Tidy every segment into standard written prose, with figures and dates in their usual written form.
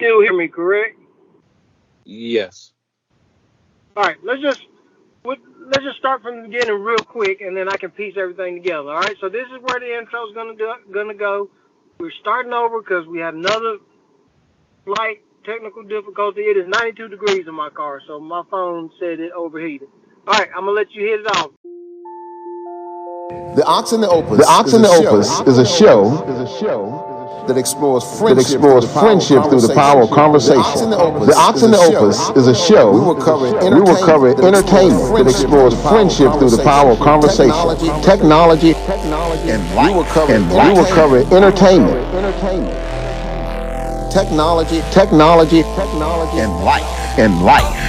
still hear me, correct? Yes. All right, let's just start from the beginning real quick, and then I can piece everything together. All right, so this is where the intro's gonna go. We're starting over because we had another slight technical difficulty. It is 92 degrees in my car, so my phone said it overheated. All right, I'm gonna let you hit it off. The Ox and the The Opus Ox is and a the show Opus is a show that explores that friendship through explores the power of friendship through the power of conversation. The Ox conversation. and the The Opus Ox is and a the show Opus is a show. we will cover We will cover entertainment entertainment that explores friendship through the power of conversation, technology, and we will cover entertainment, entertainment, technology, technology, and life. and life.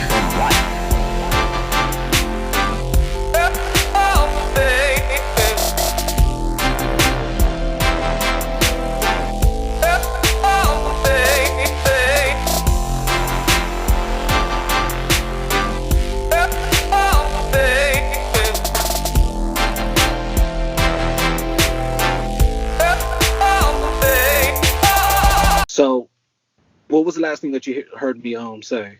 So, what was the last thing that you heard me say?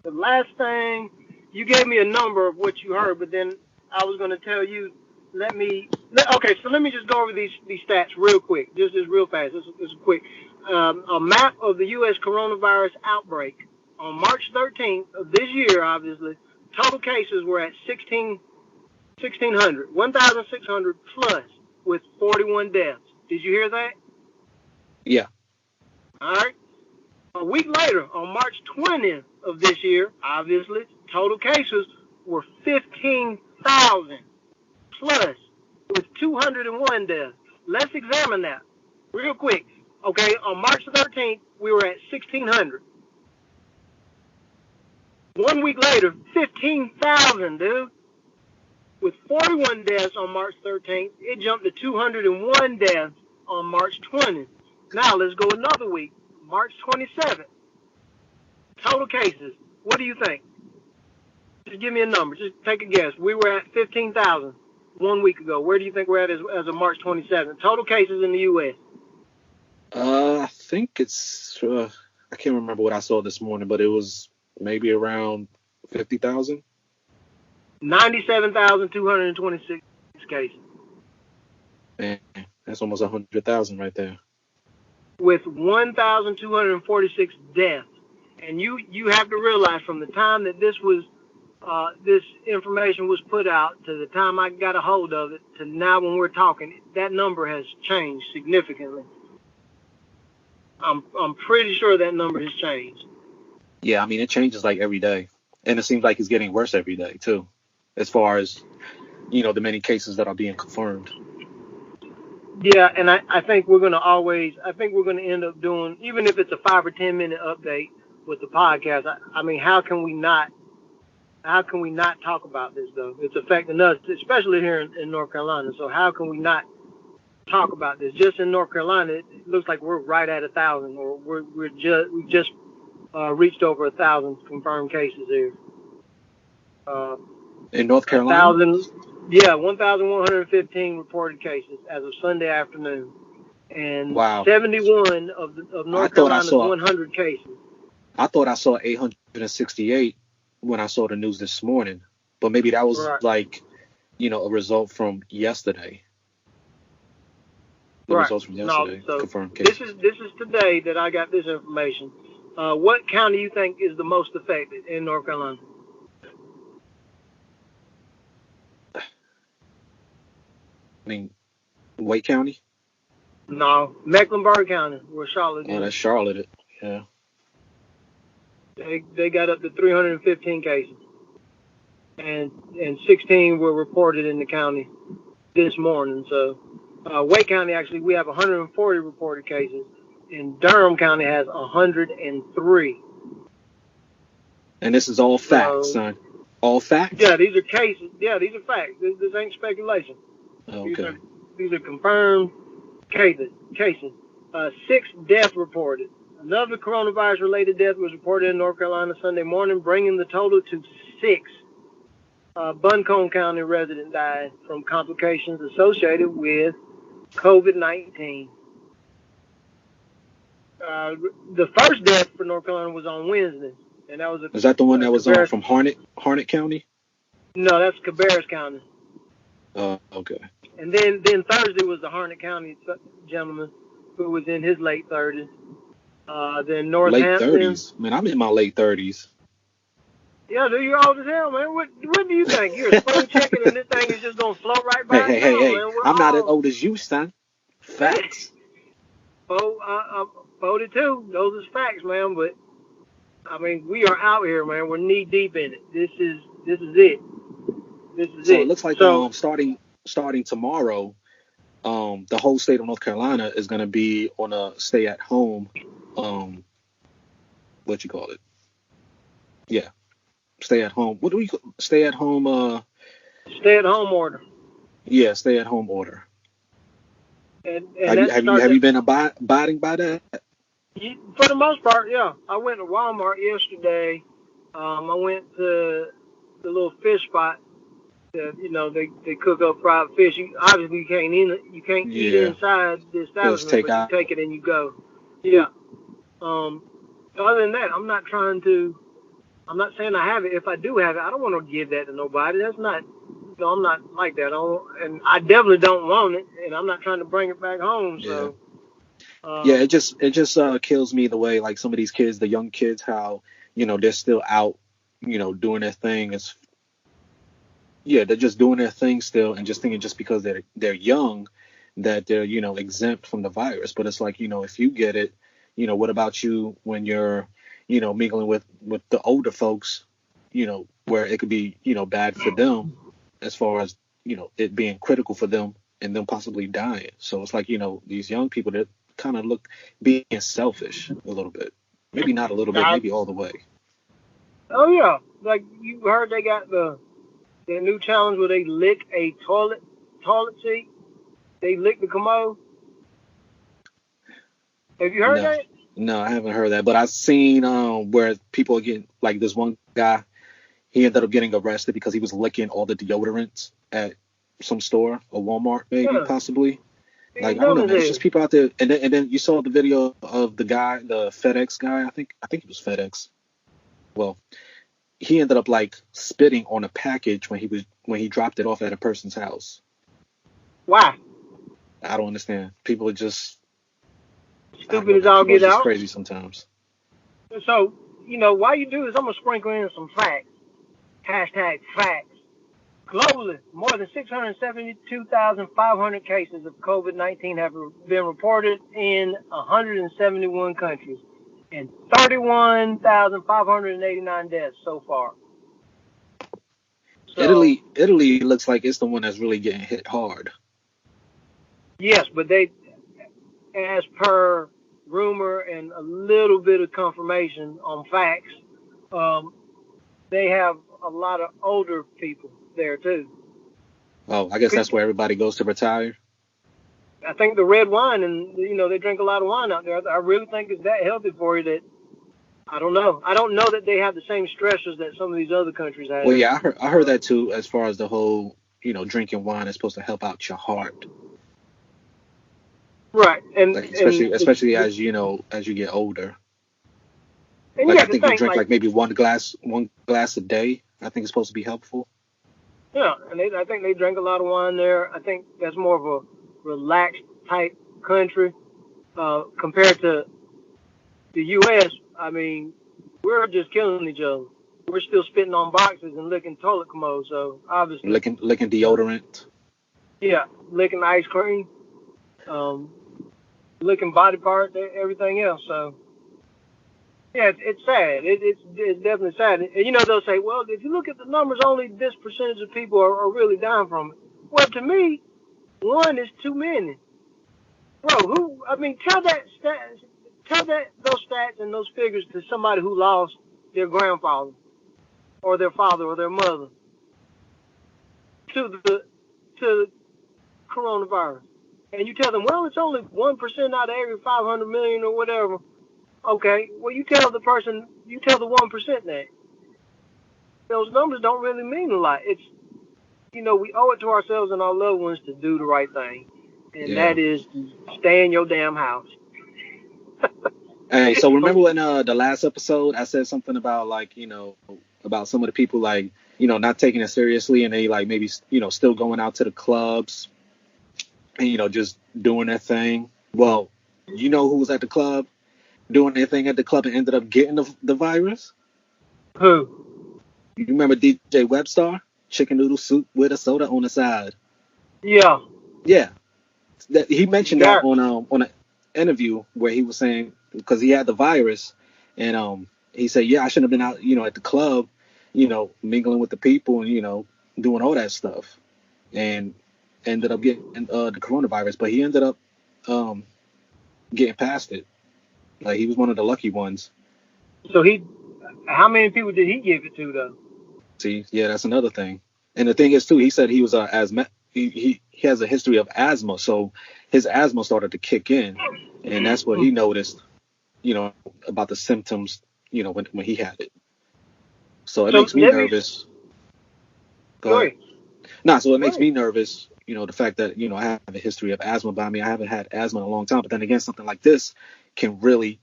The last thing, you gave me a number of what you heard, but then I was gonna tell you. Okay, so let me just go over these stats real quick, just real fast. This is quick. A map of the U.S. coronavirus outbreak on March 13th of this year. Obviously, total cases were at 1,600 plus, with 41 deaths. Did you hear that? Yeah. All right. A week later, on March 20th of this year, obviously, total cases were 15,000 plus, with 201 deaths. Let's examine that real quick. Okay, on March 13th, we were at 1,600. 1 week later, 15,000, dude. With 41 deaths on March 13th, it jumped to 201 deaths on March 20th. Now, let's go another week. March 27th. Total cases. What do you think? Just give me a number. Just take a guess. We were at 15,000 1 week ago. Where do you think we're at as of March 27th? Total cases in the U.S. I think it's. I can't remember what I saw this morning, but it was maybe around 50,000. 97,226 cases. Man, that's almost 100,000 right there. With 1,246 deaths. And you have to realize from the time that this information was put out to the time I got a hold of it to now when we're talking, that number has changed significantly. I'm pretty sure that number has changed. Yeah, I mean, it changes like every day. And it seems like it's getting worse every day, too, as far as, the many cases that are being confirmed. Yeah, and I think we're going to end up doing, even if it's a 5 or 10 minute update with the podcast. I mean, how can we not talk about this, though? It's affecting us, especially here in North Carolina. So how can we not talk about this? Just in North Carolina, it looks like we're right at 1,000, or we just reached over 1,000 confirmed cases here. In North Carolina? 1,115 reported cases as of Sunday afternoon. And wow. 71 of North Carolina's 100 cases. I thought I saw 868 when I saw the news this morning. But maybe that was a result from yesterday. Results from yesterday, confirmed cases. This is today that I got this information. What county do you think is the most affected in North Carolina? I mean, Wake County? No, Mecklenburg County, where Charlotte is. Oh, that's Charlotte, yeah. They got up to 315 cases, and 16 were reported in the county this morning. So, Wake County, actually, we have 140 reported cases, and Durham County has 103. And this is all facts, son. All facts? Yeah, these are cases. Yeah, these are facts. This ain't speculation. Oh, okay. These are confirmed cases. 6 deaths reported. Another coronavirus-related death was reported in North Carolina Sunday morning, bringing the total to 6. Buncombe County resident died from complications associated with COVID-19. The first death for North Carolina was on Wednesday, and that was Is that the one that was from Harnett County? No, that's Cabarrus County. Okay. And then Thursday was the Harnett County gentleman who was in his late 30s. Then Northampton. Late 30s? Man, I'm in my late 30s. Yeah, dude, you're old as hell, man. What do you think? You're a spring chicken and this thing is just going to float right by? Hey. I'm not as old as you, son. Facts. 42. Those are facts, man. But, I mean, we are out here, man. We're knee deep in it. This is it. So it looks like starting tomorrow, the whole state of North Carolina is going to be on a stay at home, what you call it? Yeah, stay at home. What do we call stay at home? Stay at home order. Yeah, stay at home order. And have you been abiding by that? For the most part, yeah. I went to Walmart yesterday. I went to the little fish spot. They cook up fried fish. Obviously you can't eat inside the establishment, but you take it and you go. Yeah. Other than that, I'm not saying I have it. If I do have it, I don't want to give that to nobody. That's not. I'm not like that. And I definitely don't want it, and I'm not trying to bring it back home. So. It just kills me the way like some of these kids, the young kids, how they're still out, doing their thing. They're just doing their thing still, and just thinking just because they're young that they're exempt from the virus. But it's like if you get it, what about you when you're mingling with the older folks, where it could be bad for them as far as it being critical for them and them possibly dying. So it's like these young people that kind of look being selfish a little bit, maybe not a little bit, maybe all the way. Oh yeah, like you heard they got the new challenge where they lick a toilet seat. They lick the commode. Have you heard that? No, I haven't heard that. But I've seen where people are getting, like this one guy, he ended up getting arrested because he was licking all the deodorants at some store, a Walmart maybe, possibly. Like, I don't know, man. It's just people out there. And then you saw the video of the guy, the FedEx guy. I think it was FedEx. Well, he ended up like spitting on a package when he dropped it off at a person's house. Why? I don't understand. People are just stupid as all get out. Crazy sometimes. So why you do is I'm gonna sprinkle in some facts. Hashtag facts. Globally, more than 672,500 cases of COVID-19 have been reported in 171 countries, and 31,589 deaths so far. So, Italy looks like it's the one that's really getting hit hard. Yes, but they, as per rumor and a little bit of confirmation on facts, they have a lot of older people there too. Oh, I guess that's where everybody goes to retire. I think the red wine, and they drink a lot of wine out there. I really think it's that healthy for you that I don't know. I don't know that they have the same stressors that some of these other countries have. Well, yeah, I heard that too. As far as the whole, drinking wine is supposed to help out your heart. Right, and like, especially as you get older. And like I think you drink like maybe one glass a day. I think it's supposed to be helpful. Yeah, and I think they drink a lot of wine there. I think that's more of a relaxed type country compared to the U.S. I mean, we're just killing each other. We're still spitting on boxes and licking toilet commodes. So obviously licking deodorant. Yeah, licking ice cream, licking body parts, everything else. So. Yeah, it's sad. It's definitely sad. And, they'll say, well, if you look at the numbers, only this percentage of people are really dying from it. Well, to me, one is too many. Bro, tell those stats and those figures to somebody who lost their grandfather or their father or their mother to coronavirus. And you tell them, well, it's only 1% out of every 500 million or whatever. Okay, well, you tell the 1% that. Those numbers don't really mean a lot. It's, we owe it to ourselves and our loved ones to do the right thing. And that is to stay in your damn house. Hey, so remember when the last episode I said something about like, about some of the people like, not taking it seriously and they like maybe, still going out to the clubs and, just doing their thing. Well, you know who was at the club doing their thing at the club and ended up getting the virus? Who? You remember DJ Webstar? Chicken noodle soup with a soda on the side. Yeah. Yeah. He mentioned that Garrett. on an interview where he was saying because he had the virus, and he said, yeah, I shouldn't have been out, at the club, mingling with the people and doing all that stuff, and ended up getting the coronavirus, but he ended up getting past it. Like he was one of the lucky ones. So how many people did he give it to though? See, yeah, that's another thing. And the thing is too, he said he was asthma. He has a history of asthma, so his asthma started to kick in, and that's what he noticed, about the symptoms, when he had it. So it makes me nervous. Go ahead. So it makes me nervous, the fact that, I have a history of asthma, but I mean, I haven't had asthma in a long time. But then again, something like this can really,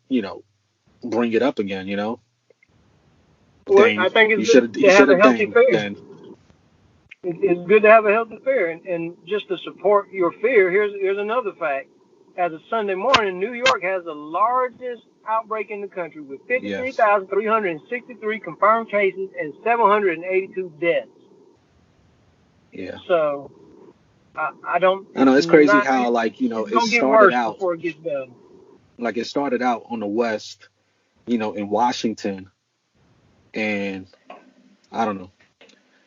bring it up again, Well, Dang, I think it's good good to have a healthy fear. Then. It's good to have a healthy fear, and just to support your fear, here's another fact. As of Sunday morning, New York has the largest outbreak in the country with 53,363 confirmed cases and 782 deaths. Yeah. So, I know it's crazy how, like, it started out before it gets better. Like, it started out on the West, in Washington, and I don't know.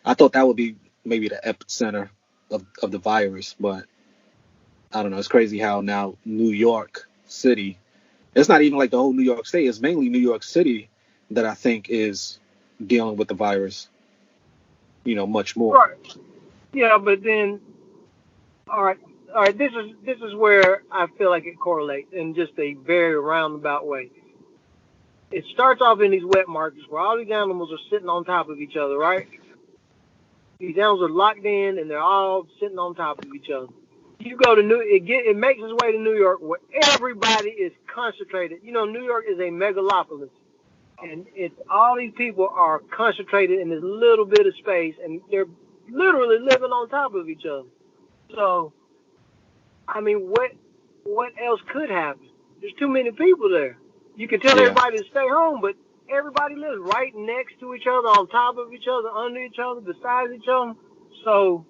I thought that would be maybe the epicenter of the virus, but I don't know. It's crazy how now New York City, it's not even like the whole New York State, it's mainly New York City that I think is dealing with the virus, much more. Right. Yeah, but then, all right. This is where I feel like it correlates in just a very roundabout way. It starts off in these wet markets where all these animals are sitting on top of each other, right? These animals are locked in and they're all sitting on top of each other. You go to it makes its way to New York where everybody is concentrated. New York is a megalopolis, and it's all these people are concentrated in this little bit of space, and they're literally living on top of each other. So, I mean, what else could happen? There's too many people there. You can tell everybody to stay home, but everybody lives right next to each other, on top of each other, under each other, beside each other. So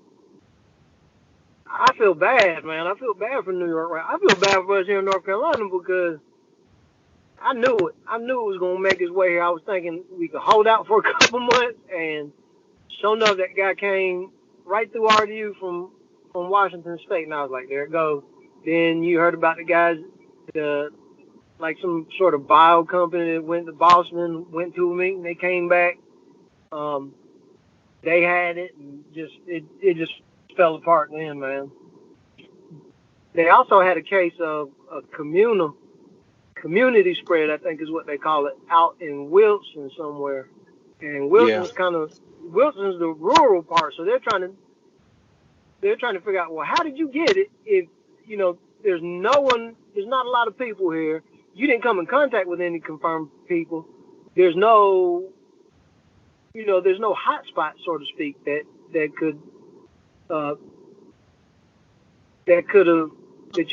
I feel bad, man. I feel bad for New York. Right? I feel bad for us here in North Carolina because I knew it. I knew it was going to make its way here. I was thinking we could hold out for a couple months, and sure enough, that guy came right through RDU from Washington State, and I was like, there it goes. Then you heard about the guys, like some sort of bio company that went to Boston, went to a meeting, they came back. They had it, and it just fell apart then, man. They also had a case of a community spread, I think is what they call it, out in Wilson somewhere. And Wilson's Wilson's the rural part, so they're trying to figure out, well, how did you get it if, there's not a lot of people here. You didn't come in contact with any confirmed people. There's no hot spot, so to speak, that you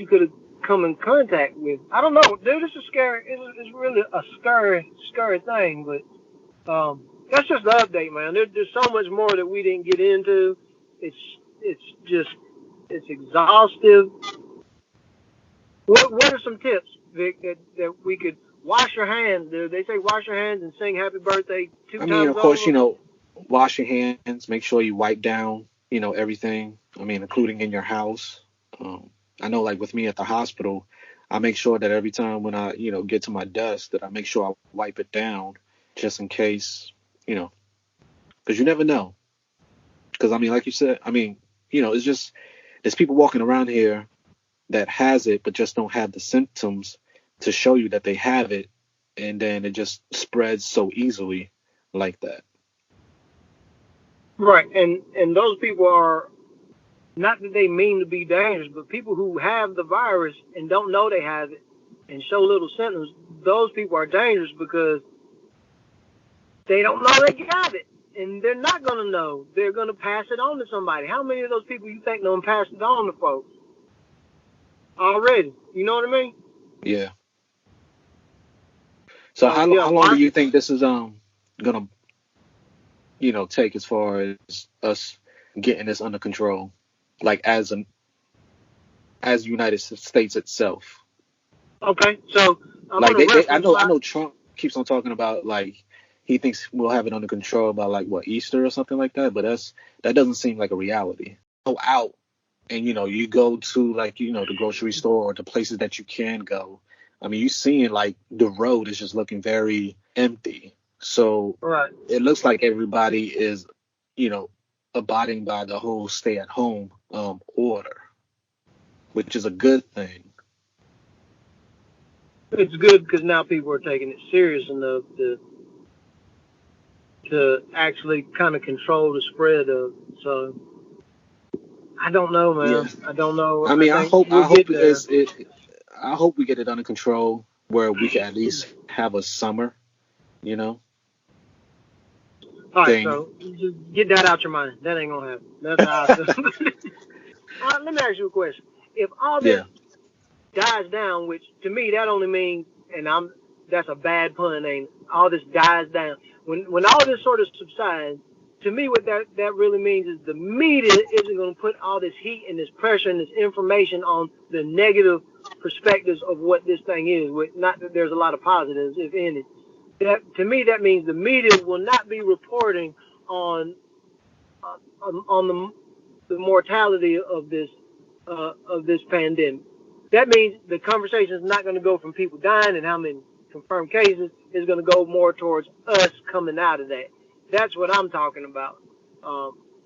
could have come in contact with. I don't know, dude. This is scary. It's really a scary thing. But that's just the update, man. There's so much more that we didn't get into. It's exhaustive. What are some tips, Vic, that we could wash your hands, dude? They say wash your hands and sing happy birthday two times over. I mean, of course, wash your hands. Make sure you wipe down, everything. I mean, including in your house. I know, like with me at the hospital, I make sure that every time when I, get to my desk, that I make sure I wipe it down just in case, because you never know. Because, I mean, like you said, I mean, there's people walking around here that has it, but just don't have the symptoms to show you that they have it. And then it just spreads so easily like that. Right. And those people are, not that they mean to be dangerous, but people who have the virus and don't know they have it, and show little symptoms, those people are dangerous because they don't know they got it. And they're not going to know. They're going to pass it on to somebody. How many of those people you think don't pass it on to folks already? You know what I mean? Yeah. So how long do you think this is gonna take as far as us getting this under control, like as United States itself? Okay, so I know Trump keeps on talking about like he thinks we'll have it under control by like Easter or something like that, but that doesn't seem like a reality. Go out and you go to like the grocery store or the places that you can go. I mean, you're seeing like the road is just looking very empty. So right. It looks like everybody is, abiding by the whole stay at home order, which is a good thing. It's good because now people are taking it serious enough to actually kind of control the spread of it. So I don't know, man. Yeah. I don't know. I mean, I hope we get it under control where we can at least have a summer, All right, so just get that out your mind. That ain't gonna happen. That's how I feel. Let me ask you a question. If all this dies down, which to me that only means, that's a bad pun, ain't it? All this dies down. When all this sort of subsides, to me what that really means is the media isn't going to put all this heat and this pressure and this information on the negative perspectives of what this thing is. Not that there's a lot of positives, if any. That to me that means the media will not be reporting on the mortality of this pandemic. That means the conversation is not going to go from people dying and how many confirmed cases. It's going to go more towards us coming out of that. That's what I'm talking about.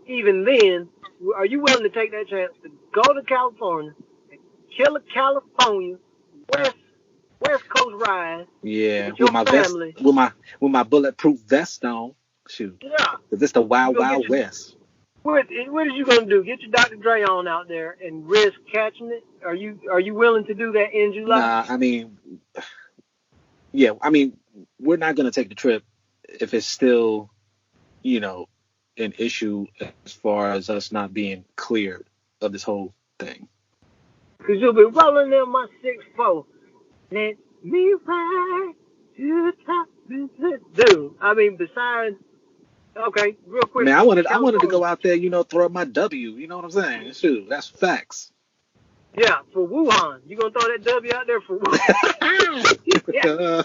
Even then, are you willing to take that chance to go to California and kill a California West Coast ride? Yeah, with my family, vest, with my bulletproof vest on. Shoot. Yeah. Because it's the wild west. What is you gonna do? Get your Dr. Dre on out there and risk catching it? Are you willing to do that in July? Nah, I mean, we're not gonna take the trip if it's still, an issue as far as us not being cleared of this whole thing. Because you'll be rolling in my 6'4". Let me ride to the top. Dude, I mean, besides, okay, real quick. Man, I wanted to go out there, throw up my W. You know what I'm saying? Shoot, that's facts. Yeah, for Wuhan. You gonna throw that W out there for Wuhan?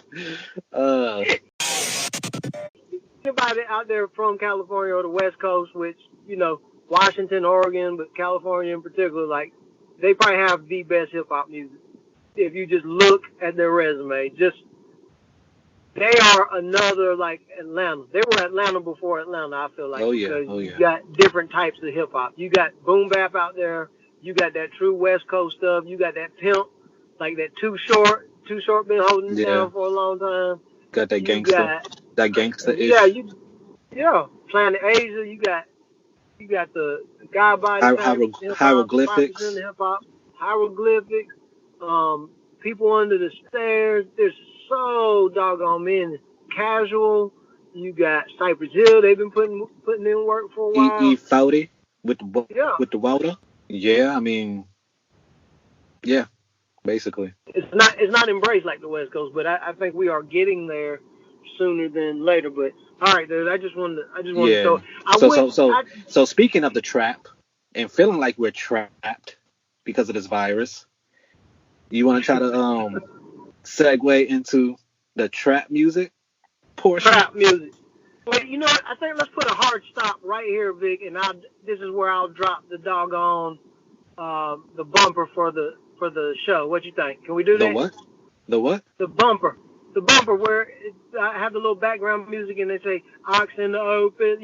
Anybody out there from California or the West Coast, which, Washington, Oregon, but California in particular, like, they probably have the best hip-hop music. If you just look at their resume, they are another, like, Atlanta. They were Atlanta before Atlanta, I feel like. Because you got different types of hip-hop. You got boom bap out there. You got that true West Coast stuff. You got that pimp, like that Too Short been holding it down for a long time. Got that gangster. That gangster ish. Yeah, Planet Asia. You got the guy body hieroglyphics. Hieroglyphics. People under the stairs. There's so doggone many. Casual. You got Cypress Hill. They've been putting in work for a while. E40 with the water. Yeah, I mean, yeah, basically. It's not embraced like the West Coast, but I think we are getting there sooner than later. But all right, dude, I just wanted to. So speaking of the trap and feeling like we're trapped because of this virus, you want to try to segue into the trap music portion? Trap music. Wait, you know what? I think let's put a hard stop right here, Vic, and this is where I'll drop the doggone the bumper for the show. What you think? Can we do that? The what? The what? The bumper. The bumper where I have the little background music and they say ox in the open,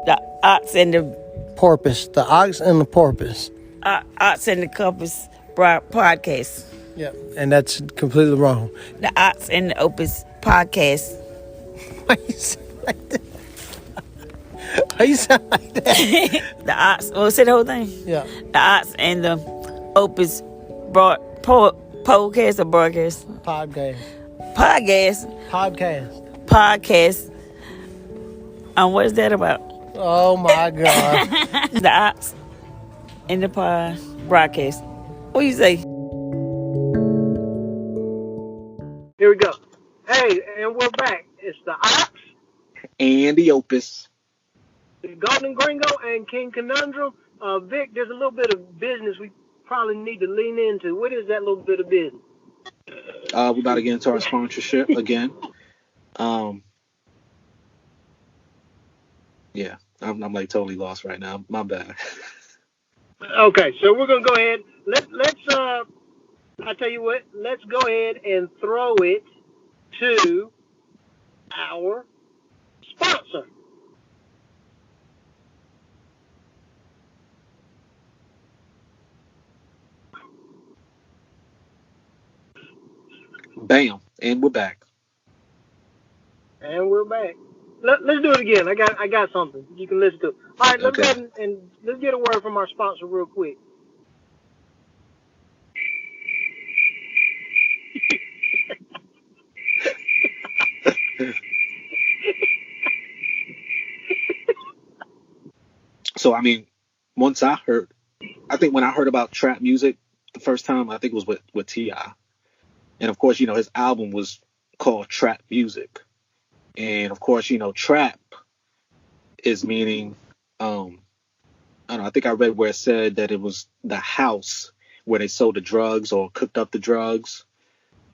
The ox and the porpoise. The ox and the porpoise. Ox and the compass podcast. Yeah, and that's completely wrong. The Ox and the Opus podcast. Why you say like that? Why you sound like that? The ox. Well, say the whole thing. Yeah. The ox and the opus podcast or broadcast. Podcast. Podcast. What is that about? Oh my God. The ox and the broadcast. What do you say? Here we go. Hey, and we're back. It's the Ox, And the Opus. the Golden Gringo, and King Conundrum. Vic, there's a little bit of business we probably need to lean into. What is that little bit of business? We're about to get into our sponsorship again. Yeah, I'm like totally lost right now. My bad. Okay, so we're gonna go ahead. Let's I tell you what. Let's go ahead and throw it to our sponsor. Bam, and we're back. And we're back. Let's do it again. I got something you can listen to. All right, let's go ahead and let's get a word from our sponsor real quick. So I mean, once I think when I heard about trap music the first time, I think it was with T.I. And of course, his album was called Trap Music. And of course, trap is meaning, I don't know, I think I read where it said that it was the house where they sold the drugs or cooked up the drugs.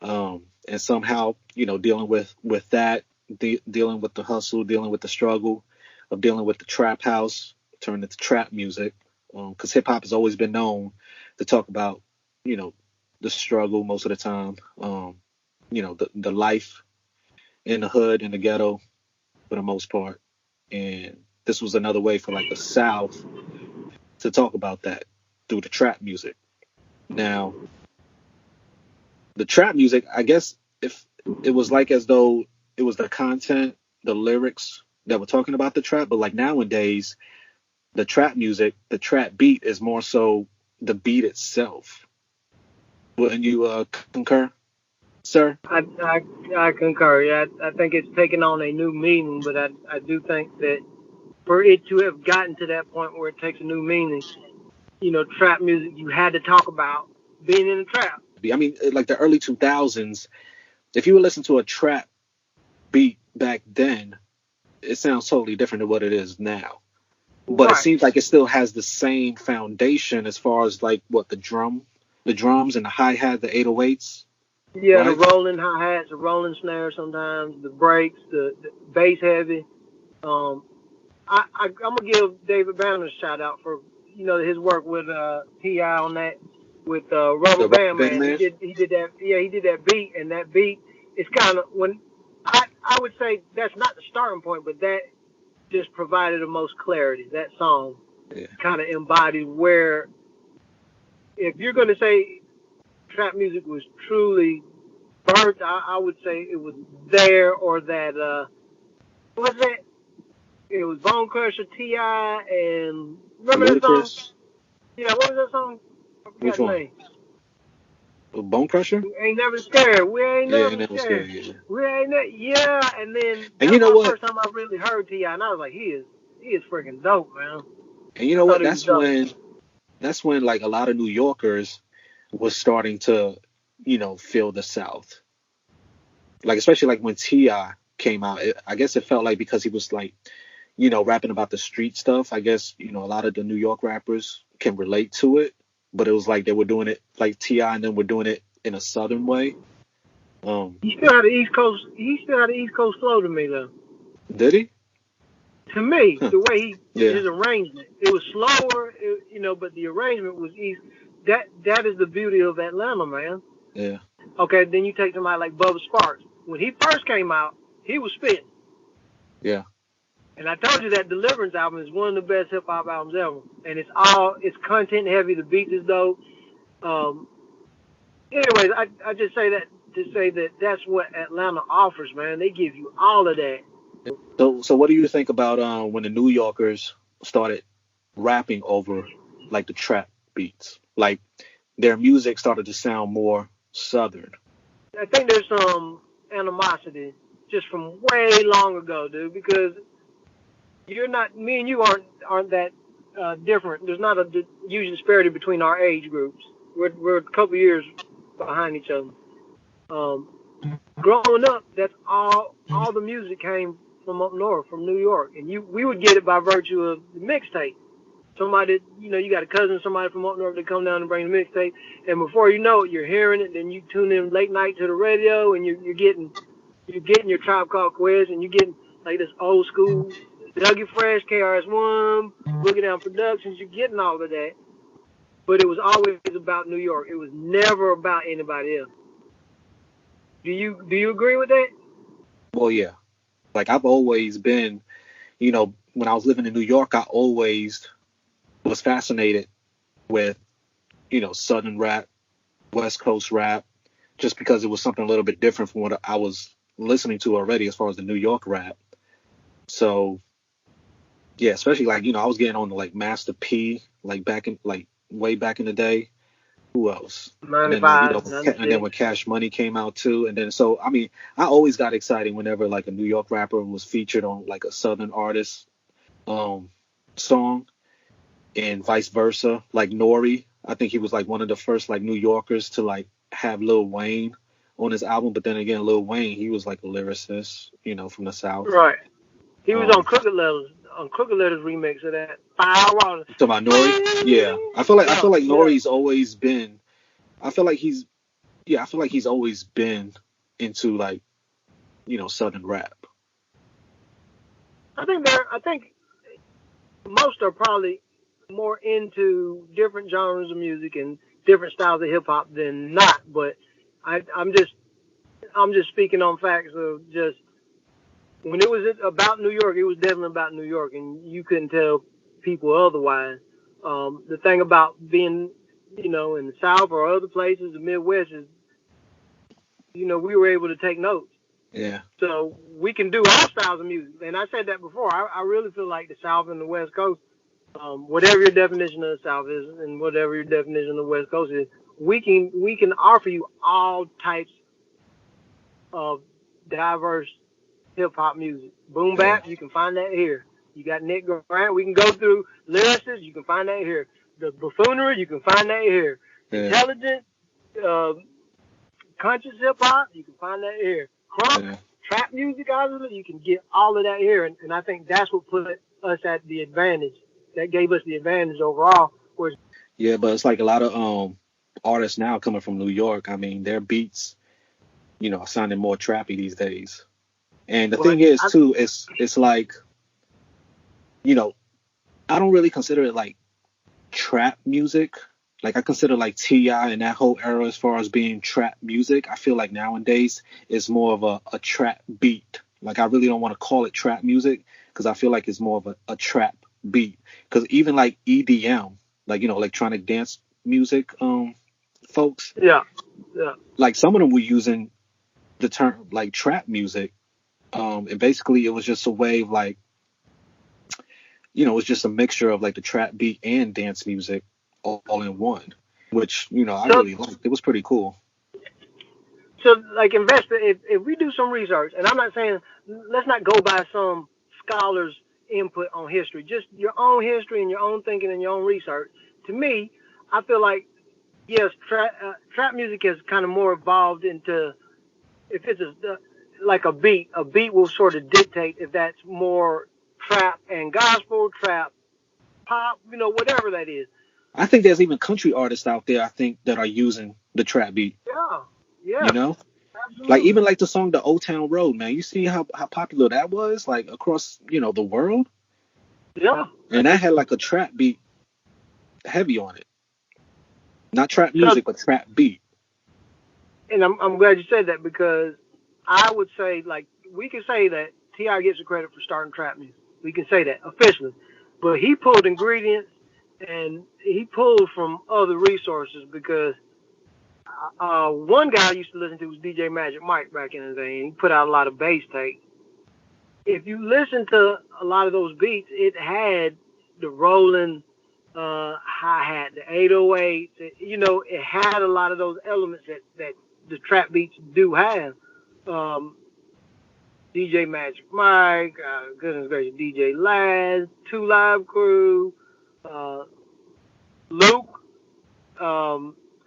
And somehow, dealing with that, dealing with the hustle, dealing with the struggle of dealing with the trap house, turned into trap music. Because hip hop has always been known to talk about, the struggle most of the time, the life in the hood, in the ghetto for the most part. And this was another way for like the South to talk about that through the trap music. Now, the trap music, I guess if it was like as though it was the content, the lyrics that were talking about the trap, but like nowadays, the trap music, the trap beat is more so the beat itself. Wouldn't you concur, sir? I concur. Yeah, I think it's taken on a new meaning, but I do think that for it to have gotten to that point where it takes a new meaning, trap music, you had to talk about being in a trap. I mean, like the early 2000s, if you would listen to a trap beat back then, it sounds totally different than what it is now. But It seems like it still has the same foundation as far as like what the drums and the hi-hat, the 808s. Yeah, right? The rolling hi-hats, the rolling snare sometimes, the breaks, the bass heavy. I'm going to give David Banner a shout out for, his work with T.I. on that, with Rubber Band Man. He did that. Yeah, he did that beat, and that beat is kind of, when I would say that's not the starting point, but that just provided the most clarity. That song kind of embodied where, if you're going to say trap music was truly birthed, I would say it was there, or that, what's that? It was Bone Crusher, T.I., and remember that song? Yeah, what was that song? Which one? Bone Crusher? We ain't never scared. We ain't never scared. Yeah. We ain't never, and then and you know what? First time I really heard T.I., and I was like, he is freaking dope, man. And you know what? That's when like a lot of New Yorkers was starting to, feel the South. Like especially like when T.I. came out, I guess it felt like because he was like, rapping about the street stuff. I guess a lot of the New York rappers can relate to it, but it was like they were doing it like T.I. and then we're doing it in a Southern way. He still had the East Coast. He still had the East Coast flow to me though. Did he? To me, the way his arrangement, it was slower, but the arrangement was easy. That is the beauty of Atlanta, man. Yeah. Okay, then you take somebody like Bubba Sparks. When he first came out, he was spitting. Yeah. And I told you that Deliverance album is one of the best hip hop albums ever, and it's content heavy. The beat is dope. Anyways, I just say that to say that that's what Atlanta offers, man. They give you all of that So what do you think about when the New Yorkers started rapping over like the trap beats? Like their music started to sound more southern. I think there's some animosity just from way long ago, dude, because you're not, me and you aren't that different. There's not a huge disparity between our age groups. We're a couple years behind each other. Um, Growing up, that's all the music came from up north, from New York, and we would get it by virtue of the mixtape. Somebody, you got a cousin, somebody from up north that come down and bring the mixtape, and before you know it, you're hearing it. Then you tune in late night to the radio, and you're getting your Tribe Called Quest, and you're getting like this old school Dougie Fresh, KRS-One, Boogie Down Productions. You're getting all of that, but it was always about New York. It was never about anybody else. Do you agree with that? Well, yeah. Like I've always been, when I was living in New York, I always was fascinated with, Southern rap, West Coast rap, just because it was something a little bit different from what I was listening to already as far as the New York rap. So, yeah, especially like, I was getting on to like Master P, like way back in the day. Who else? 95, And then when Cash Money came out too. And then, so, I mean, I always got excited whenever like a New York rapper was featured on like a Southern artist song, and vice versa. Like Nori, I think he was like one of the first like New Yorkers to like have Lil Wayne on his album. But then again, Lil Wayne, he was like a lyricist, from the South. Right. He was on Crooked Letters remix of that Fire Water. Talking about Nori? Yeah. I feel like Nori's always been, I feel like he's always been into like, Southern rap. I think most are probably more into different genres of music and different styles of hip hop than not, but I'm just speaking on facts of just when it was about New York, it was definitely about New York, and you couldn't tell people otherwise. The thing about being, in the South or other places, the Midwest is, we were able to take notes. Yeah. So we can do all styles of music. And I said that before. I really feel like the South and the West Coast, whatever your definition of the South is and whatever your definition of the West Coast is, we can offer you all types of diverse hip hop music. Boom bap, you can find that here. You got Nick Grant, we can go through lyricists, you can find that here. The buffoonery, you can find that here. Yeah. Intelligent, conscious hip hop, you can find that here. Crunk, trap music, you can get all of that here. And I think that's what put us at the advantage. That gave us the advantage overall. Yeah, but it's like a lot of artists now coming from New York. I mean, their beats, are sounding more trappy these days. And the thing is, too, it's like, I don't really consider it like trap music. Like I consider like T.I. and that whole era as far as being trap music. I feel like nowadays it's more of a trap beat. Like I really don't want to call it trap music because I feel like it's more of a trap beat. Because even like EDM, like, electronic dance music, folks. Yeah. Like some of them were using the term like trap music. And basically it was just a way of like, it was just a mixture of like the trap beat and dance music all in one, which, I really liked. It was pretty cool. So like investor, if we do some research, and I'm not saying, let's not go by some scholar's input on history, just your own history and your own thinking and your own research. To me, I feel like, yes, trap music has kind of more evolved into, if it's like a beat will sort of dictate if that's more trap and gospel, trap, pop, whatever that is. I think there's even country artists out there, I think, that are using the trap beat. Yeah. Absolutely. Like even like the song The Old Town Road, man. You see how popular that was, like across, the world? Yeah. And that had like a trap beat heavy on it. Not trap music, but trap beat. And I'm glad you said that because I would say, like, we can say that T.I. gets the credit for starting trap music. We can say that officially. But he pulled ingredients and he pulled from other resources because one guy I used to listen to was DJ Magic Mike back in the day, and he put out a lot of bass tape. if you listen to a lot of those beats, it had the rolling hi-hat, the 808. It had a lot of those elements that the trap beats do have. Um, DJ Magic Mike, goodness gracious, DJ Laz, Two Live Crew, uh, Luke,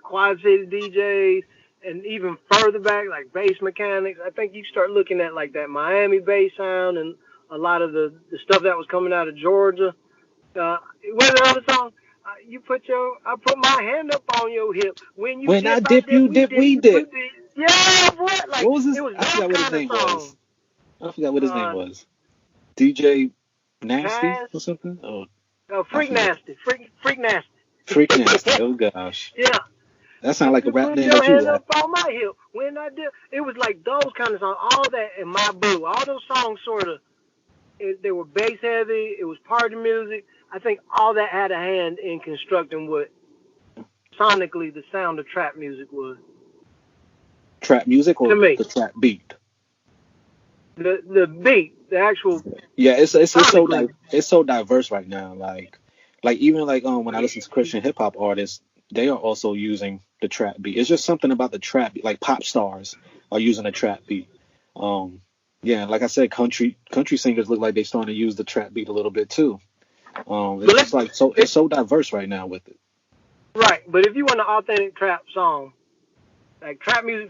Quad City DJs, and even further back, like Bass Mechanics. I think you start looking at like that Miami bass sound and a lot of the stuff that was coming out of Georgia. What's the other song? I put my hand up on your hip. When you When I dip, I dip, dip, you we dip, dip, we we dip. dip. Yeah, boy. Like, What was it his? was I forgot that what his kind of name song. was. I forgot what his name was. DJ Nasty Cass, or something? Oh, I Freak forget. Nasty. Freak Nasty. Freak Nasty. Oh gosh, Yeah. that I sounded like a just rap put name your that you hand had. up on my hip when I did. It was like those kind of songs. All that in My Boo. All those songs sort of, they were bass heavy. It was party music. I think all that had a hand in constructing what sonically the sound of trap music was. Trap music To or me, the trap beat? the beat, the actual Yeah, sonically. it's so diverse right now. Like even like when I listen to Christian hip hop artists, they are also using the trap beat. It's just something about the trap beat. Like pop stars are using the trap beat. Um, yeah, like I said, country singers look like they starting to use the trap beat a little bit too. It's But just like so it's so diverse right now with it. right. But if you want an authentic trap song, like trap music,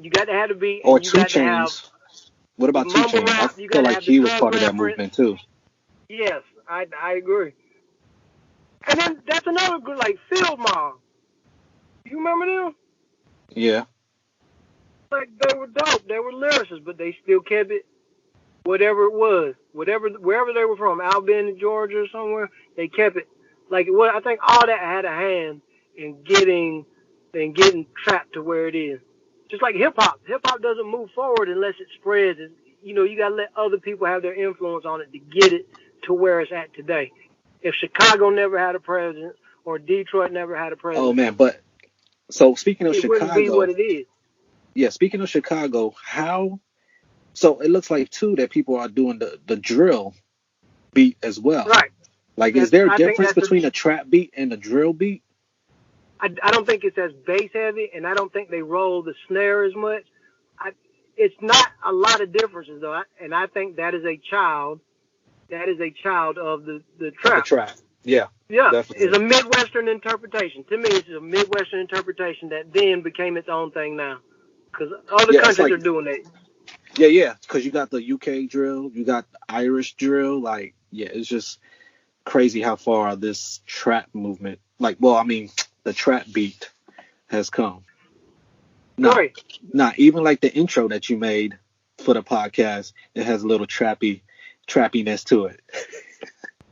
you got to have the beat Or and you Two got to have Chains. What the about Two mumble Chains? I rap. You feel got to like have the he was drug part of that reference. movement too. Yes, I agree. And then that's another good, like Field Mob. You remember them? Yeah. Like they were dope. They were lyricists, but they still kept it whatever it was, wherever they were from, Albany, Georgia, or somewhere. They kept it like it was. I think all that had a hand in getting trapped to where it is. Just like hip hop. Hip hop doesn't move forward unless it spreads. You got to let other people have their influence on it to get it to where it's at today. If Chicago never had a president or Detroit never had a Oh president, man, but so speaking of it wouldn't be what Chicago, it is. yeah, speaking of Chicago, how so it looks like too that people are doing the drill beat as well. Right. Like, is there a I think difference that's between a trap beat and a drill beat? I don't think it's as bass heavy, and I don't think they roll the snare as much. It's not a lot of differences though, and I think that is a child. That is a child of the Of the trap. trap. Yeah, Yeah, it's definitely. a Midwestern interpretation. To me, it's a Midwestern interpretation that then became its own thing now, because other Yeah, it's countries like are doing that. yeah, because you got the UK drill, you got the Irish drill. Like, yeah, it's just crazy how far this trap movement, like, well, I mean, the trap beat has come. Nah, Right. even like the intro that you made for the podcast, it has a little trappiness to it.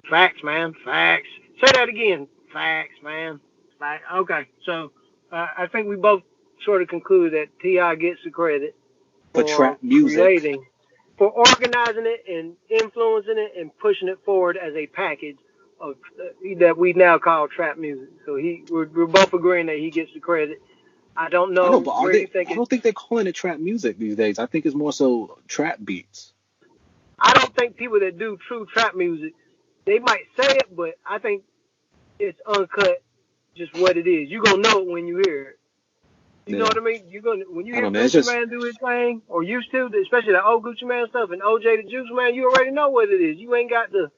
Facts, man. Facts. Say that again. Facts, man. Facts. Okay. So I think we both sort of conclude that T.I. gets the credit For for trap music, creating, for organizing it and influencing it and pushing it forward as a package of that we now call trap music. So we're both agreeing that he gets the credit. I don't I know, know but are where you they? think I it. don't think they're calling it trap music these days. I think it's more so trap beats. I don't think people that do true trap music, they might say it, but I think it's uncut, just what it is. You're gonna know it when you hear it. You know Yeah, what I mean? You're gonna when you I hear don't know, man. It's Gucci just Man do his thing, or used to, especially the old Gucci Man stuff and OJ the Juice Man. You already know what it is. You ain't got the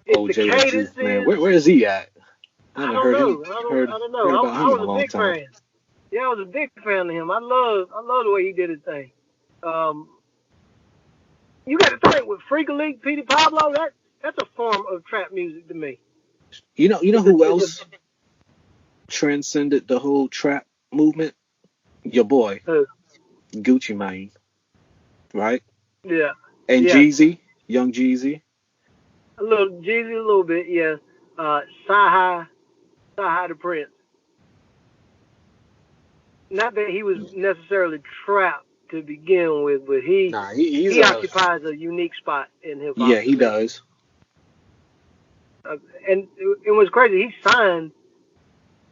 it's the OJ the Juice Man. cadences. Where is he at? I I haven't don't heard him know. I don't know. heard about I him in a was a long big time. fan. Yeah, I was a big fan of him. I love the way he did his thing. Um, you got to think with Freak League, Petey Pablo. That's a form of trap music to me. You know It's a, who it's else transcended the whole trap movement? Your boy, a Gucci Mane, right? yeah, And yeah. Jeezy, Young Jeezy. A little Jeezy, a little bit, yeah. Sci-Hi the Prince. Not that he was necessarily trapped to begin with, but Nah, he's he a occupies a unique spot in hip yeah, hop to he me. does. And it was crazy. He signed.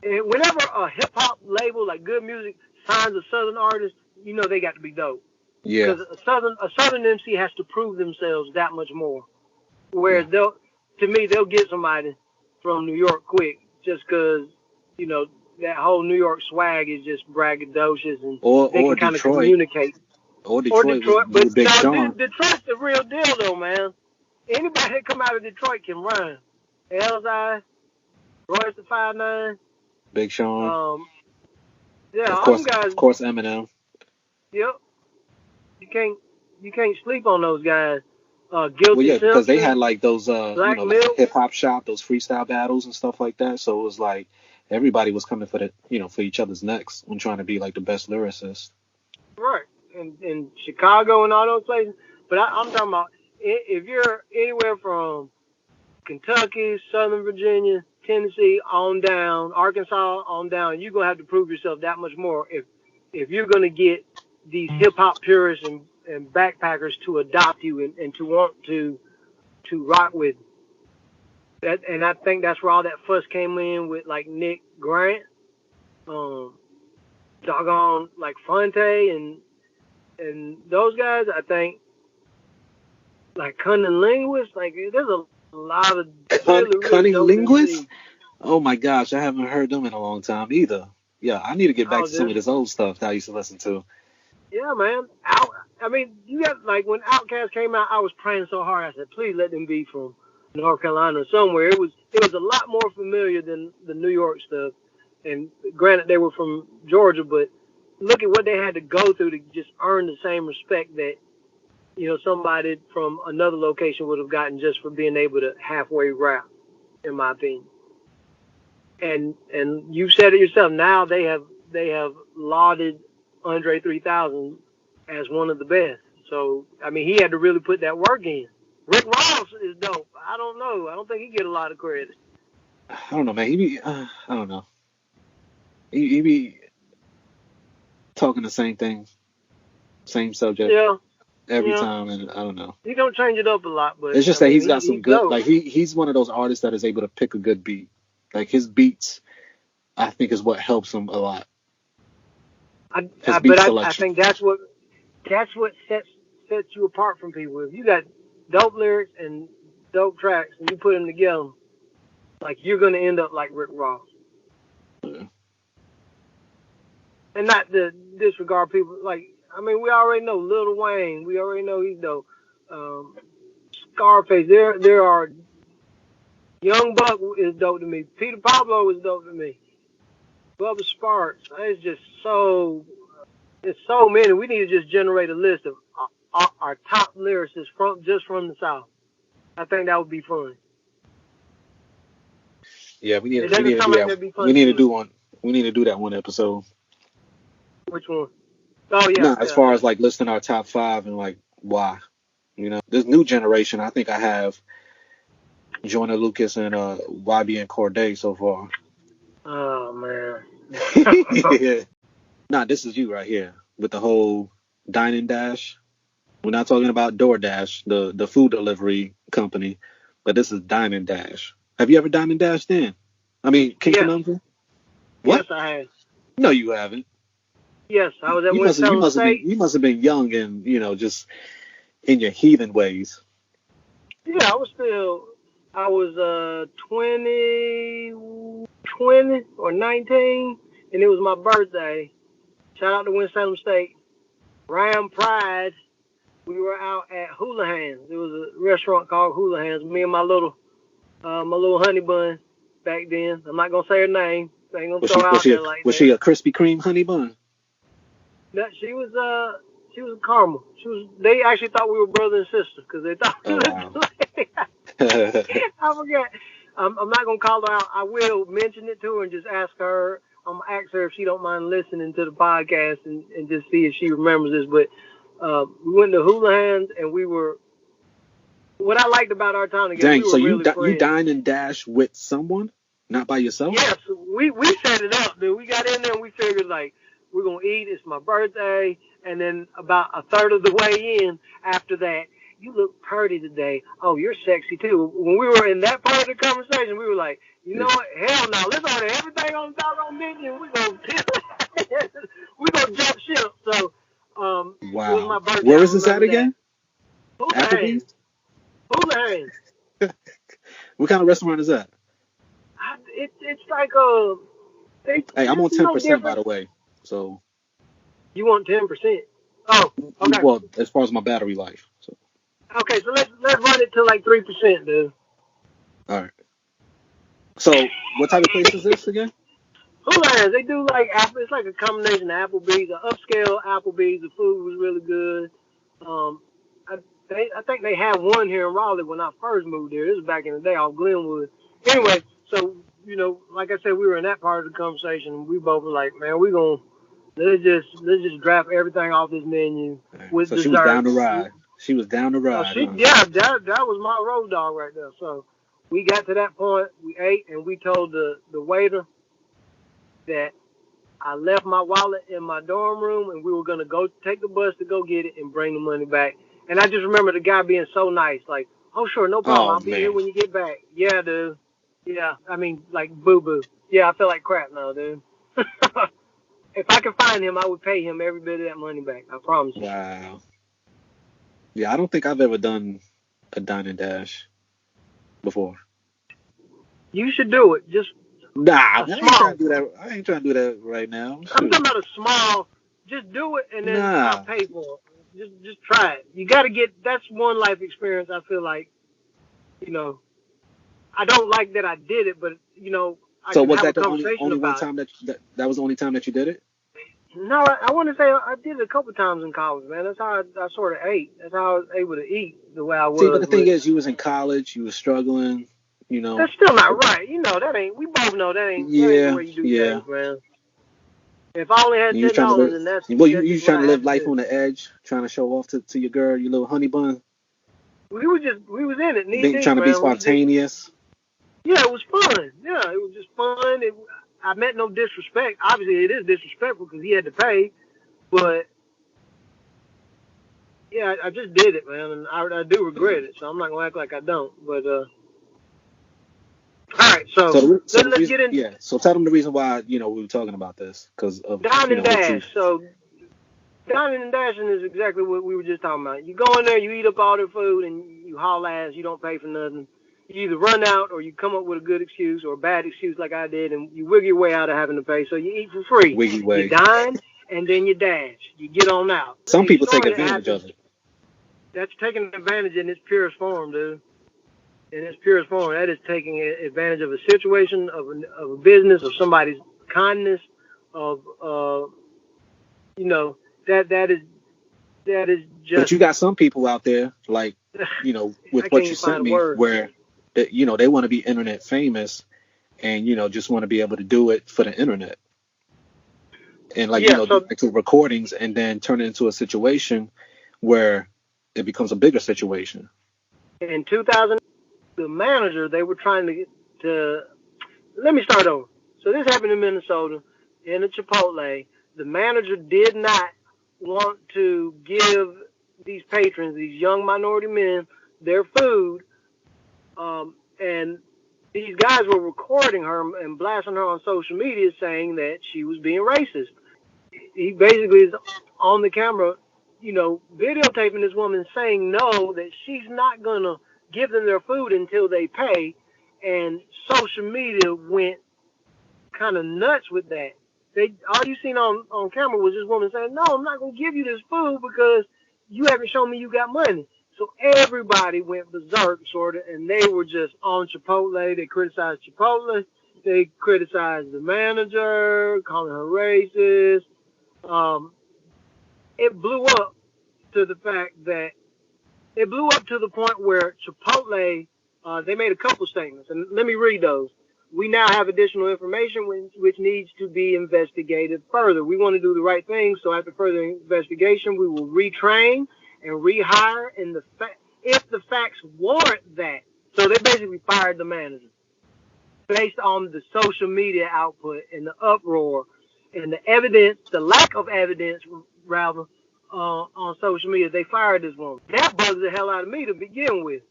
And whenever a hip hop label like Good Music signs a Southern artist, they got to be dope. Yeah. Because a southern MC has to prove themselves that much more. Whereas they'll get somebody from New York quick just because, you know, that whole New York swag is just braggadocious and they Or can kind of Detroit. communicate. Or Detroit But with Big Sean. Detroit's the real deal though, man. Anybody that come out of Detroit can run. Elzai, Royce the 5'9", Big Sean. yeah, of all course, them guys. Of course, Eminem. Yep. You can't sleep on those guys. Guilty Well, yeah, because they Simpson, had like those, Black like Milk. hip hop shop, those freestyle battles and stuff like that. So it was like everybody was coming for for each other's necks when trying to be like the best lyricist. Right. In Chicago and all those places. But I'm talking about if you're anywhere from Kentucky, Southern Virginia, Tennessee on down, Arkansas on down, you're gonna have to prove yourself that much more if you're gonna get these hip hop purists and backpackers to adopt you and to want to rock with that. And I think that's where all that fuss came in with like Nick Grant, doggone like Fonte and those guys. I think like Cunning Linguist, like there's a lot of Cunning Linguist? MCs. Oh my gosh, I haven't heard them in a long time either. Yeah, I need to get back to some of this old stuff that I used to listen to. Yeah, man. I mean, you got like when Outkast came out, I was praying so hard. I said, please let them be from North Carolina or somewhere. It was a lot more familiar than the New York stuff. And granted, they were from Georgia, but look at what they had to go through to just earn the same respect that, you know, somebody from another location would have gotten just for being able to halfway rap, in my opinion. And you said it yourself. Now they have lauded Andre 3000 as one of the best. So I mean, he had to really put that work in. Rick Ross is dope. I don't know. I don't think he get a lot of credit. I don't know, man. I don't know. He be talking the same thing, same subject. Yeah. Every time, and I don't know. He don't change it up a lot, but it's just that he's got some good. Like he's one of those artists that is able to pick a good beat. Like his beats, I think, is what helps him a lot. I think that's what sets you apart from people. If you got dope lyrics and dope tracks, and you put them together, like you're gonna end up like Rick Ross. Yeah. And not to disregard people like. I mean, we already know Lil Wayne. We already know he's dope. Scarface. There are. Young Buck is dope to me. Peter Pablo is dope to me. Bubba Sparks. It's just it's so many. We need to just generate a list of our top lyricists from the South. I think that would be fun. Yeah, we need to do that. We need to do one. We need to do that one episode. Which one? Oh yeah. No, as far as like listing our top 5 and like why, you know, this new generation. I think I have Joyner Lucas and YB and Corday so far. Oh man. Yeah. Nah, this is you right here with the whole Dine and Dash. We're not talking about DoorDash, the food delivery company, but this is Dine and Dash. Have you ever Dine and Dashed in? I mean, King Conundrum? What? Yes, I have. No, you haven't. Yes, I was at Winston State. You must have been young and, you know, just in your heathen ways. Yeah, I was 20 or 19, and it was my birthday. Shout out to Winston State. Ram Pride. We were out at Houlihan's. It was a restaurant called Houlihan's. Me and my little honey bun back then. I'm not gonna say her name. I ain't gonna throw her out there like that. Was she a Krispy Kreme honey bun? No, she was a caramel. They actually thought we were brother and sister because they thought we looked like. I forget. I'm not gonna call her out. I will mention it to her and just ask her. I'm gonna ask her if she don't mind listening to the podcast and just see if she remembers this. But we went to Houlihan's and we were. What I liked about our time together. Dang, we were so really you dine and dash with someone, not by yourself? Yes, we set it up, dude. We got in there and we figured like we're gonna eat. It's my birthday, and then about a third of the way in, after that, you look pretty today. Oh, you're sexy too. When we were in that part of the conversation, we were like, you know what? Hell no. Let's order everything on the doggone menu and we're gonna jump ship. So, wow. It was was my birthday. Where is this at again? Applebee's. Houlihan's. What kind of restaurant is that? It's like a. Hey, I'm on 10%, by the way. So. You want 10%? Oh, okay. Well, as far as my battery life. So. Okay, so let's run it to like 3%, dude. All right. So, what type of place is this again? Houlihan's. They do like it's like a combination of Applebee's, an upscale Applebee's. The food was really good. I think they had one here in Raleigh when I first moved there. This was back in the day off Glenwood. Anyway, so like I said, we were in that part of the conversation, and we both were like, man, let's just draft everything off this menu with so dessert. She was down to ride. She was down to ride. Yeah, that was my road dog right there. So we got to that point, we ate, and we told the waiter that I left my wallet in my dorm room, and we were gonna go take the bus to go get it and bring the money back. And I just remember the guy being so nice, like, "Oh, sure, no problem. I'll be here when you get back." Yeah, dude. Yeah, I mean, like, boo-boo. Yeah, I feel like crap now, dude. If I could find him, I would pay him every bit of that money back. I promise you. Wow. Yeah, I don't think I've ever done a Dine and Dash before. You should do it. Just I ain't trying to do that. I ain't trying to do that right now. Shoot. I'm talking about a small. Just do it, and then I'll pay for it. Just try it. You got to get. That's one life experience. I feel like, I don't like that I did it, but I so can was have that a the only conversation one time that was the only time that you did it? No, I want to say I did it a couple times in college, man. That's how I sort of ate. That's how I was able to eat the way I was. See, but the thing is, you was in college, you was struggling, That's still not right. That ain't. We both know that ain't. Yeah, that ain't the way you do things, man. If I only had $10, and that's. Well, you trying to live life on the edge, trying to show off to your girl, your little honey bun. We was in it. Trying to be spontaneous. Yeah, it was fun. Yeah, it was just fun. I meant no disrespect. Obviously, it is disrespectful because he had to pay. But, yeah, I just did it, man. And I do regret it. So I'm not going to act like I don't. But, all right. So let's get into. Yeah. So tell them the reason why, we were talking about this. Because of Dine and Dash. So dining and dashing is exactly what we were just talking about. You go in there, you eat up all their food, and you haul ass. You don't pay for nothing. You either run out or you come up with a good excuse or a bad excuse like I did, and you wiggle your way out of having to pay. So you eat for free. Wiggy way. You dine, and then you dash. You get on out. Some people take advantage of it. That's taking advantage in its purest form, dude. In its purest form. That is taking advantage of a situation, of a business, of somebody's kindness, of, that is just. But you got some people out there, like, with what you sent me, where they want to be internet famous, and just want to be able to do it for the internet, and do recordings, and then turn it into a situation where it becomes a bigger situation. In 2000, the manager, they were trying to let me start over. So this happened in Minnesota, in a Chipotle. The manager did not want to give these patrons, these young minority men, their food, and these guys were recording her and blasting her on social media, saying that she was being racist. He basically is on the camera, videotaping this woman saying no, that she's not gonna give them their food until they pay, and social media went kind of nuts with that. All you seen on camera was this woman saying, "No, I'm not gonna give you this food because you haven't shown me you got money." So everybody went berserk, sort of, and they were just on Chipotle. They criticized Chipotle. They criticized the manager, calling her racist. It blew up to the point where Chipotle, they made a couple statements, and let me read those. We now have additional information which needs to be investigated further. We want to do the right thing, so after further investigation, we will retrain and rehire, and if the facts warrant that. So they basically fired the manager based on the social media output and the uproar and the evidence, the lack of evidence, rather, on social media. They fired this woman. That bugs the hell out of me to begin with.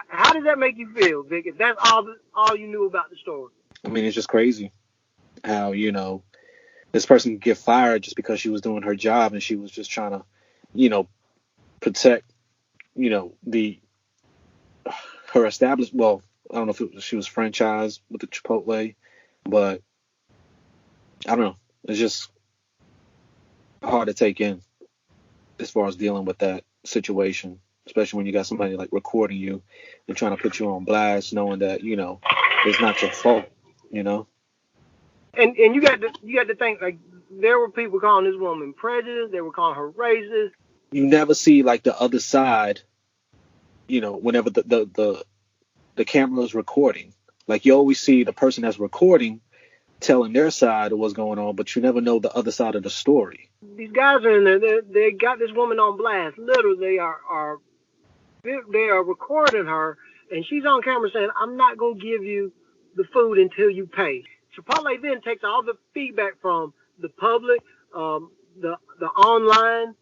How does that make you feel, Vic, if that's all you knew about the story? I mean, it's just crazy how, this person can get fired just because she was doing her job and she was just trying to you know, protect, the her established. Well, I don't know if she was franchised with the Chipotle, but I don't know. It's just hard to take in as far as dealing with that situation, especially when you got somebody like recording you and trying to put you on blast, knowing that it's not your fault. You know. And you got to think, like, there were people calling this woman prejudiced. They were calling her racist. You never see like the other side. Whenever the camera is recording, like you always see the person that's recording telling their side of what's going on, but you never know the other side of the story. These guys are in there. They got this woman on blast. Literally, they are recording her, and she's on camera saying, "I'm not gonna give you the food until you pay." Chipotle then takes all the feedback from the public, the online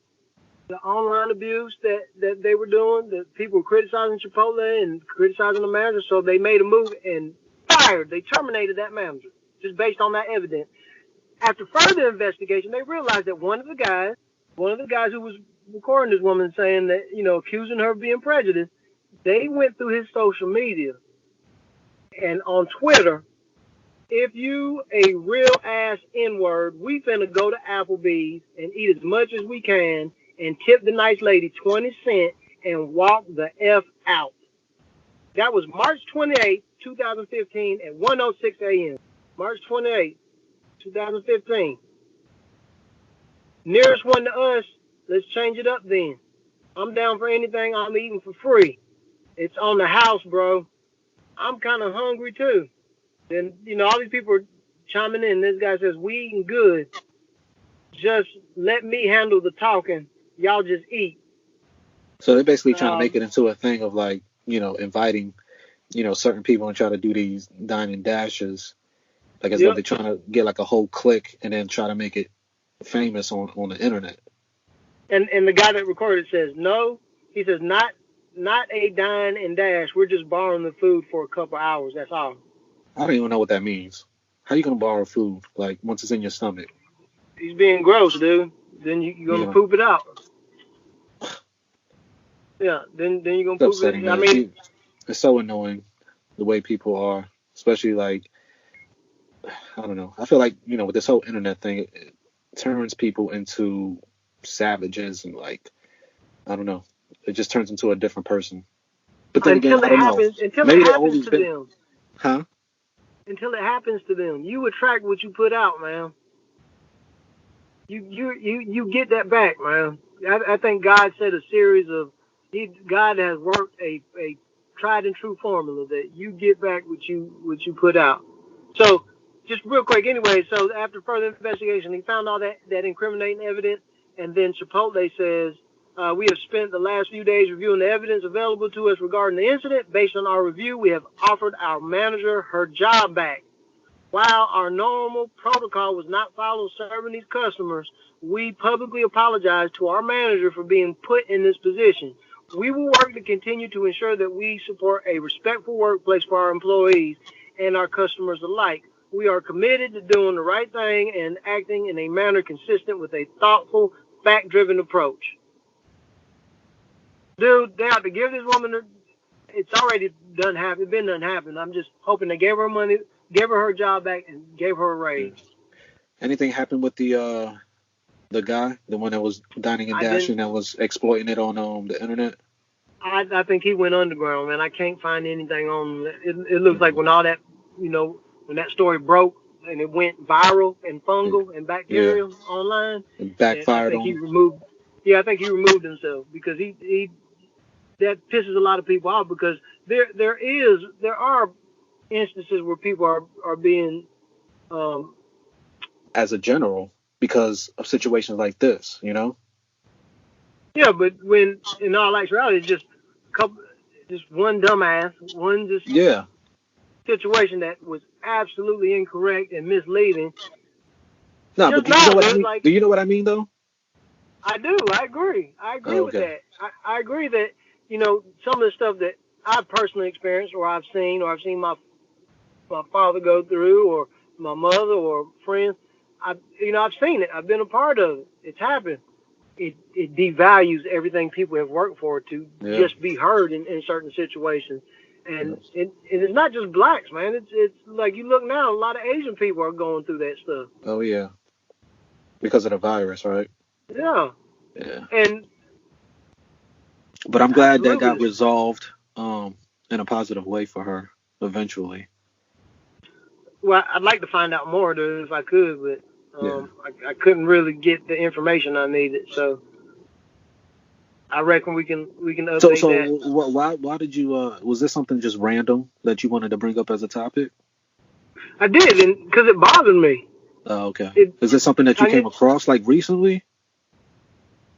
abuse that they were doing, that people were criticizing Chipotle and criticizing the manager, so they made a move and they terminated that manager just based on that evidence. After further investigation, they realized that one of the guys who was recording this woman saying that, accusing her of being prejudiced, they went through his social media and on Twitter, if you a real ass N-word, we finna go to Applebee's and eat as much as we can and tip the nice lady 20 cents and walk the F out. That was March 28, 2015 at 1:06 a.m. March 28, 2015. Nearest one to us, let's change it up then. I'm down for anything I'm eating for free. It's on the house, bro. I'm kind of hungry too. Then, all these people are chiming in. This guy says, we eating good. Just let me handle the talking. Y'all just eat. So they're basically trying to make it into a thing of like, inviting, certain people and try to do these dine and dashes. Like as though they're trying to get like a whole clique and then try to make it famous on the internet. And the guy that recorded says, no. He says, not a dine and dash. We're just borrowing the food for a couple hours. That's all. I don't even know what that means. How you gonna borrow food like once it's in your stomach? He's being gross, dude. Then you're gonna poop it out. Yeah, then you're gonna poop it. Man. I mean, it's so annoying the way people are, especially like, I don't know. I feel like with this whole internet thing, it turns people into savages and like, I don't know. It just turns into a different person. But then until again, it happens to them. Huh? Until it happens to them, you attract what you put out, man. You get that back, man. I think God said a series of God has worked a tried and true formula that you get back what you put out. So just real quick, anyway. So after further investigation, he found all that incriminating evidence, and then Chipotle says, we have spent the last few days reviewing the evidence available to us regarding the incident. Based on our review, we have offered our manager her job back. While our normal protocol was not followed serving these customers, we publicly apologize to our manager for being put in this position. We will work to continue to ensure that we support a respectful workplace for our employees and our customers alike. We are committed to doing the right thing and acting in a manner consistent with a thoughtful, fact-driven approach. Dude, they have to give this woman it's already done happen. It's been done happen. I'm just hoping they gave her money, gave her job back, and gave her a raise. Anything happened with the guy, the one that was dining and dashing, that was exploiting it on the internet? I think he went underground, man. I can't find anything on it. Looks like when all that, when that story broke and it went viral and fungal and bacterial online, it backfired on him. I think he removed himself because he that pisses a lot of people off because there are instances where people are being as a general because of situations like this, Yeah, but when in all actuality, it's just one dumbass, situation that was absolutely incorrect and misleading. No, but do you know what I mean? Do you know what I mean, though? I do. I agree. With that. I agree that some of the stuff that I've personally experienced, or I've seen my father go through, or my mother, or friends. I've seen it. I've been a part of it. It's happened. it devalues everything people have worked for to just be heard in certain situations. And it's not just blacks, man. It's like you look now, a lot of Asian people are going through that stuff. Oh yeah, because of the virus, right? Yeah. Yeah. But I'm glad that got resolved in a positive way for her eventually. Well, I'd like to find out more if I could, but I couldn't really get the information I needed. So I reckon we can update that. So why did you was this something just random that you wanted to bring up as a topic? I did, and because it bothered me. Oh, okay. Is this something that you came across like recently?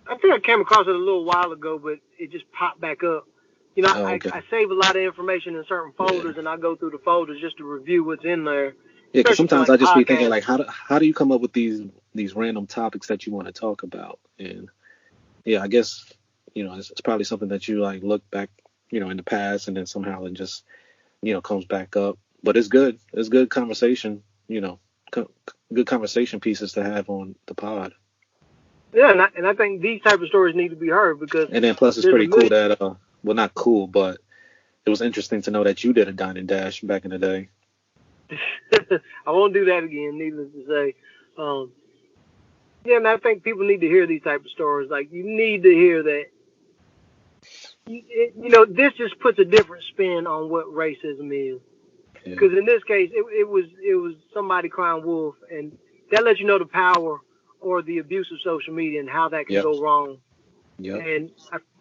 I think I came across it a little while ago, but it just popped back up. You know, I save a lot of information in certain folders, and I go through the folders just to review what's in there. Yeah, because sometimes I just be thinking, like, how do you come up with these random topics that you want to talk about? And yeah, I guess, you know, it's probably something that you like look back, you know, in the past, and then somehow it just, you know, comes back up. But it's good. It's good conversation, you know, good conversation pieces to have on the pod. Yeah, and I think these type of stories need to be heard because. And then plus it's pretty cool that well, not cool, but it was interesting to know that you did a Dine and Dash back in the day. I won't do that again, needless to say. Yeah, and I think people need to hear these type of stories. Like, you need to hear that. You know, this just puts a different spin on what racism is. Because in this case, it was somebody crying wolf, and that lets you know the power or the abuse of social media and how that can go wrong. Yep. And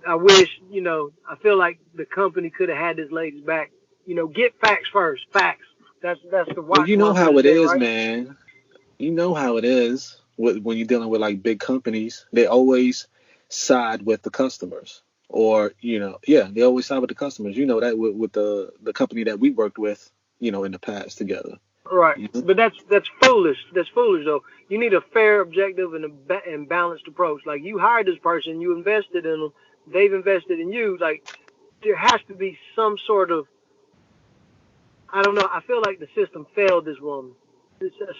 I wish, you know, I feel like the company could have had this lady's back. You know, get facts first. Facts. That's the watch. Well, you know how it is, right? Man. You know how it is when you're dealing with like big companies. They always side with the customers, or you know, they always side with the customers. You know that with the company that we worked with, you know, in the past together. Right, but that's foolish. That's foolish, though. You need a fair, objective, and balanced approach. Like, you hired this person, you invested in them, they've invested in you. Like, there has to be some sort of, I don't know. I feel like the system failed this woman.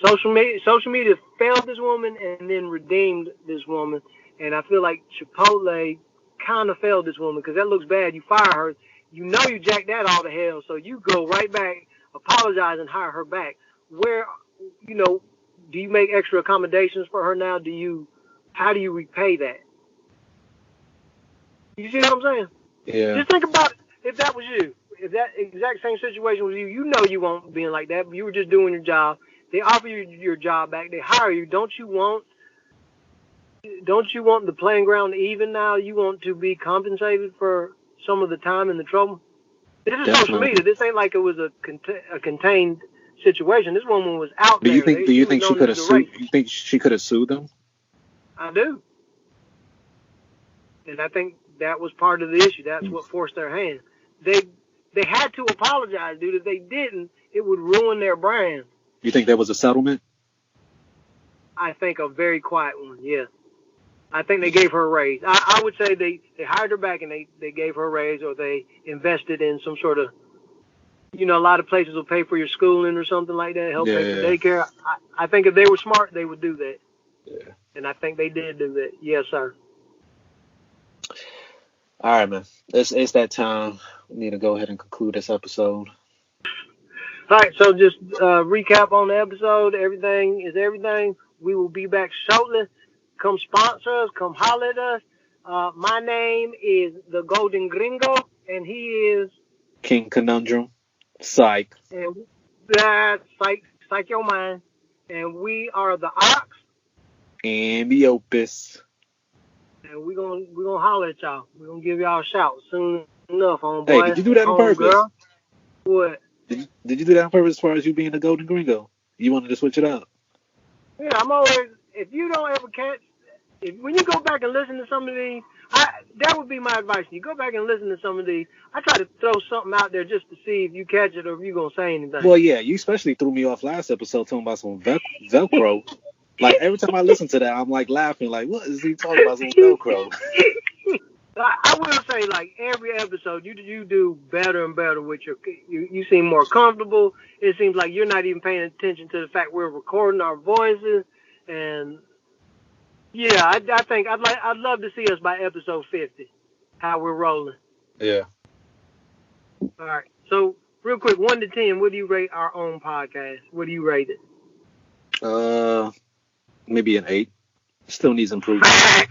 Social media failed this woman and then redeemed this woman. And I feel like Chipotle kind of failed this woman because that looks bad. You fire her, you know you jacked that all to hell, so you go right back. Apologize and hire her back. Where, you know, do you make extra accommodations for her now? How do you repay that? You see what I'm saying? Yeah. Just think about if that was you. If that exact same situation was you, you know you won't be like that. But you were just doing your job. They offer you your job back. They hire you. Don't you want the playing ground even now? You want to be compensated for some of the time and the trouble? This is social media. This ain't like it was a contained situation. This woman was out there. Do you think she could have sued? You think she could have sued them? I do, and I think that was part of the issue. That's what forced their hand. They had to apologize, dude. If they didn't, it would ruin their brand. You think there was a settlement? I think a very quiet one. Yeah. I think they gave her a raise. I would say they hired her back and they gave her a raise, or they invested in some sort of, you know, a lot of places will pay for your schooling or something like that, help pay for daycare. I think if they were smart, they would do that. Yeah. And I think they did do that. Yes, sir. All right, man. It's that time. We need to go ahead and conclude this episode. All right, so just recap on the episode. Everything is everything. We will be back shortly. Come sponsor us. Come holler at us. My name is the Golden Gringo, and he is King Conundrum. Psych. And that's psych your mind. And we are the Ox. And the Opus. And we're gonna holler at y'all. We're gonna give y'all a shout soon enough, homeboy. Hey, did you do that on purpose? Girl. What? Did you do that on purpose as far as you being the Golden Gringo? You wanted to switch it up? Yeah, I'm always. If you don't ever catch, when you go back and listen to some of these, that would be my advice. You go back and listen to some of these. I try to throw something out there just to see if you catch it or if you're gonna say anything. Well, yeah, you especially threw me off last episode talking about some Velcro. Like every time I listen to that, I'm like laughing. Like, what is he talking about? Some Velcro. I will say, like, every episode, you do better and better with you seem more comfortable. It seems like you're not even paying attention to the fact we're recording our voices, and Yeah, I think I'd love to see us by episode 50. How we're rolling. Yeah. All right. So real quick, 1 to 10, what do you rate our own podcast? What do you rate it? Maybe an 8. Still needs improvement. Facts.